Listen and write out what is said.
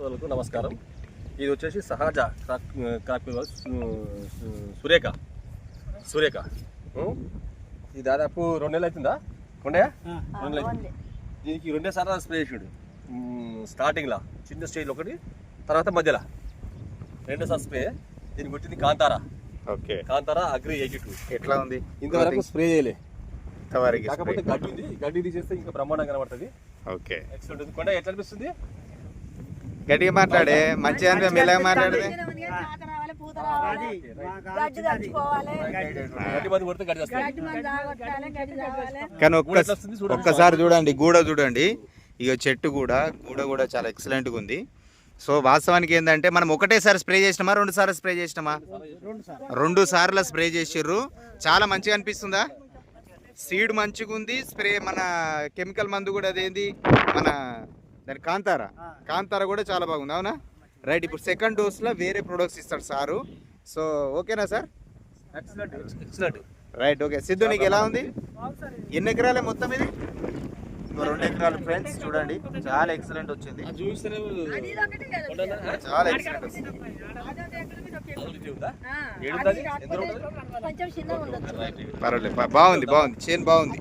వాళ్ళకు నమస్కారం. ఇది వచ్చేసి సహజ సురేఖ ఇది దాదాపు 2 నెలలు అవుతుందా? 2 నెలలు అవుతుంది. దీనికి 2 సార్లు స్ప్రే చేసాడు. స్టార్టింగ్లో చిన్న స్టేజ్లో ఒకటి, తర్వాత మధ్యలో 2 సార్లు స్ప్రే. దీనికి వచ్చింది కాంతారా. Okay, Kantara agri 82. ఎట్లా ఉంది? ఇంతవరకు స్ప్రే చేయలే, కాకపోతే గడ్డి ఉంది. గడ్డి తీసేస్తే ఇంకా బ్రహ్మాండంగా కనబడుతుంది. ఓకే, ఎక్సలెంట్ ఉంది. కొండ ఎట్లా అనిపిస్తుంది? గట్టిగా మాట్లాడే, మంచిగా మెల్లగా మాట్లాడదే. కానీ ఒక్కసారి చూడండి, గూడ చూడండి. ఇక చెట్టు కూడా చాలా ఎక్సలెంట్గా ఉంది. సో వాస్తవానికి ఏంటంటే మనం ఒకటేసారి స్ప్రే చేసినామా, 2 సార్లు స్ప్రే చేసినామా? 2 సార్లు స్ప్రే చేసిర్రు. చాలా మంచిగా అనిపిస్తుందా? సీడ్ మంచిగా ఉంది. స్ప్రే మన కెమికల్ మందు కూడా అదేంది మన దాని కాంతారా కూడా చాలా బాగుంది. అవునా? రైట్. ఇప్పుడు సెకండ్ డోస్లో వేరే ప్రొడక్ట్స్ ఇస్తాడు సారు. సో ఓకేనా sir? Excellent. Right, okay. Siddhu, నీకు ఎలా ఉంది? ఎన్ని ఎకరాలే మొత్తం ఇది? 2 ఎకరాలు ఫ్రెండ్స్. చూడండి, చాలా ఎక్సలెంట్ వచ్చింది. చాలా ఎక్సలెంట్ వచ్చింది. పర్వాలేదు, బాగుంది. చేను బాగుంది.